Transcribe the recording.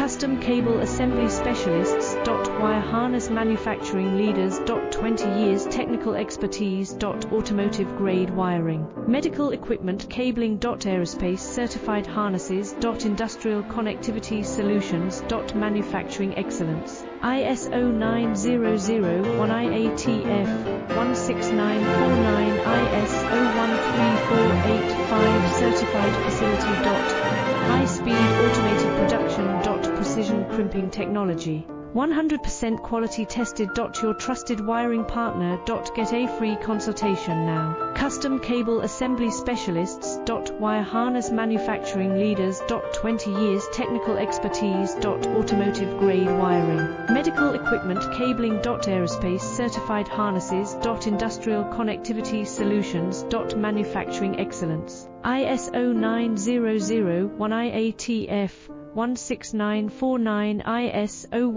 Custom Cable Assembly Specialists. Wire Harness Manufacturing Leaders. 20 years technical expertise. Automotive grade wiring. Medical equipment cabling. Aerospace certified harnesses. Industrial connectivity solutions. Manufacturing excellence. ISO 9001 IATF 16949 ISO 13485 certified facility. High-speed automated production. Precision crimping technology. 100% quality tested. Your trusted wiring partner. Get a free consultation now. Custom Cable Assembly Specialists. Wire Harness Manufacturing Leaders. 20 years technical expertise. Automotive grade wiring. Medical equipment cabling. Aerospace certified harnesses. Industrial connectivity solutions. Manufacturing excellence. ISO 9001 IATF 16949 ISO